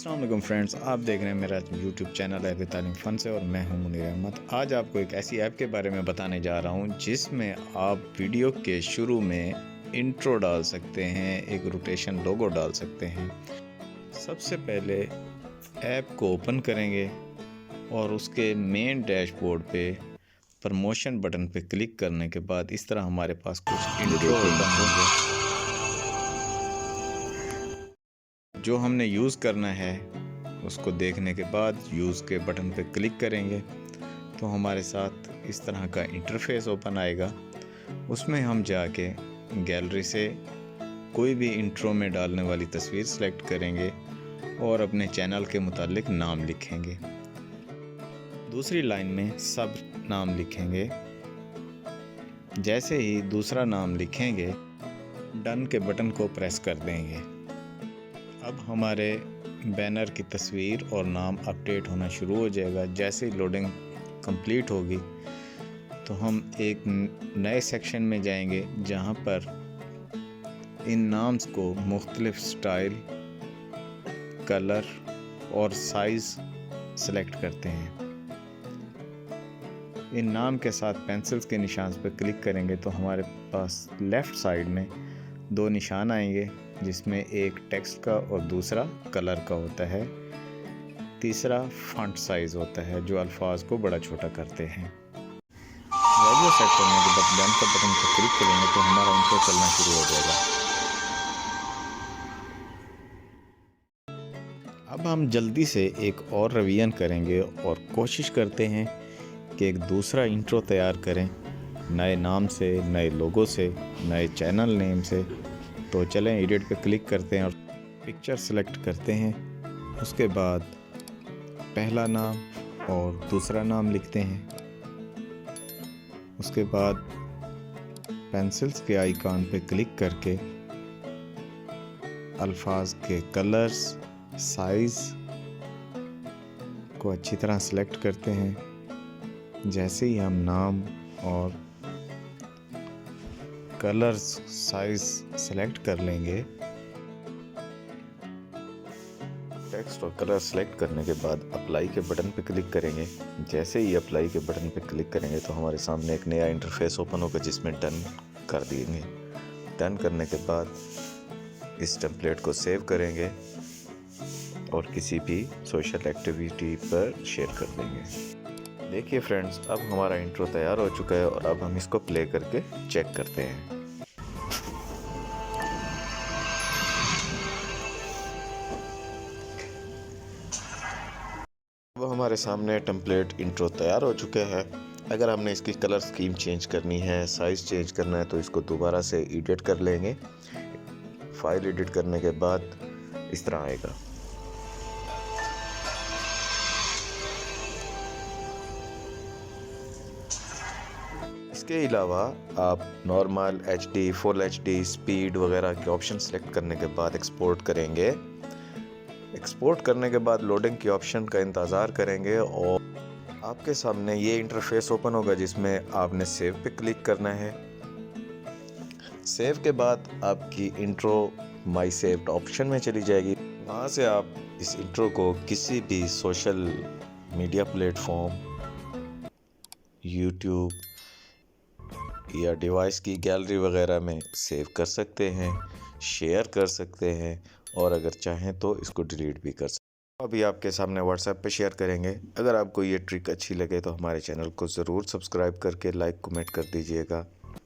अस्सलाम वालेकुम फ्रेंड्स, आप देख रहे हैं मेरा यूट्यूब चैनल अहले तालीम फ़न से और मैं हूं मुनीर अहमद। आज आपको एक ऐसी ऐप के बारे में बताने जा रहा हूं जिसमें आप वीडियो के शुरू में इंट्रो डाल सकते हैं, एक रोटेशन लोगो डाल सकते हैं। सबसे पहले ऐप को ओपन करेंगे और उसके मेन डैशबोर्ड पे प्रमोशन बटन पे क्लिक करने के बाद इस तरह हमारे पास कुछ इंट्रो ओपन होंगे। जो हमने यूज़ करना है उसको देखने के बाद यूज़ के बटन पे क्लिक करेंगे तो हमारे साथ इस तरह का इंटरफेस ओपन आएगा। उसमें हम जाके गैलरी से कोई भी इंट्रो में डालने वाली तस्वीर सेलेक्ट करेंगे और अपने चैनल के मुतालिक नाम लिखेंगे। दूसरी लाइन में सब नाम लिखेंगे। जैसे ही दूसरा नाम लिखेंगे डन के बटन को प्रेस कर देंगे। अब हमारे बैनर की तस्वीर और नाम अपडेट होना शुरू हो जाएगा। जैसे ही लोडिंग कंप्लीट होगी तो हम एक नए सेक्शन में जाएंगे जहां पर इन नाम्स को मुख्तलिफ स्टाइल, कलर और साइज़ सेलेक्ट करते हैं। इन नाम के साथ पेंसिल्स के निशान पर क्लिक करेंगे तो हमारे पास लेफ़्ट साइड में दो निशान आएंगे जिसमें एक टेक्स्ट का और दूसरा कलर का होता है। तीसरा फॉन्ट साइज़ होता है जो अल्फाज को बड़ा छोटा करते हैं। वैल्यू सेट करने के बाद डन का बटन पर क्लिक करेंगे तो हमारा इंट्रो चलना शुरू हो जाएगा। अब हम जल्दी से एक और रिवीजन करेंगे और कोशिश करते हैं कि एक दूसरा इंट्रो तैयार करें नए नाम से, नए लोगो से, नए चैनल नेम से। तो चलें एडिट पे क्लिक करते हैं और पिक्चर सेलेक्ट करते हैं। उसके बाद पहला नाम और दूसरा नाम लिखते हैं। उसके बाद पेंसिल्स के आइकॉन पे क्लिक करके अल्फाज के कलर्स, साइज़ को अच्छी तरह सेलेक्ट करते हैं। जैसे ही हम नाम और कलर्स, साइज़ सेलेक्ट कर लेंगे, टेक्स्ट और कलर सेलेक्ट करने के बाद अप्लाई के बटन पर क्लिक करेंगे। जैसे ही अप्लाई के बटन पर क्लिक करेंगे तो हमारे सामने एक नया इंटरफेस ओपन होगा जिसमें डन कर देंगे। डन करने के बाद इस टेम्पलेट को सेव करेंगे और किसी भी सोशल एक्टिविटी पर शेयर कर देंगे। देखिए फ्रेंड्स, अब हमारा इंट्रो तैयार हो चुका है और अब हम इसको प्ले करके चेक करते हैं। अब हमारे सामने टेम्पलेट इंट्रो तैयार हो चुका है। अगर हमने इसकी कलर स्कीम चेंज करनी है, साइज़ चेंज करना है तो इसको दोबारा से एडिट कर लेंगे। फाइल एडिट करने के बाद इस तरह आएगा। इसके अलावा आप normal, HD, full HD, speed वगैरह के ऑप्शन सेलेक्ट करने के बाद एक्सपोर्ट करेंगे। एक्सपोर्ट करने के बाद लोडिंग की ऑप्शन का इंतज़ार करेंगे और आपके सामने ये इंटरफेस ओपन होगा जिसमें आपने सेव पे क्लिक करना है। सेव के बाद आपकी इंट्रो माई सेव्ड ऑप्शन में चली जाएगी। वहाँ से आप इस इंट्रो को किसी भी सोशल मीडिया प्लेटफॉर्म, यूट्यूब या डिवाइस की गैलरी वगैरह में सेव कर सकते हैं, शेयर कर सकते हैं और अगर चाहें तो इसको डिलीट भी कर सकते हैं। अभी आपके सामने व्हाट्सएप पे शेयर करेंगे। अगर आपको ये ट्रिक अच्छी लगे तो हमारे चैनल को ज़रूर सब्सक्राइब करके लाइक कमेंट कर दीजिएगा।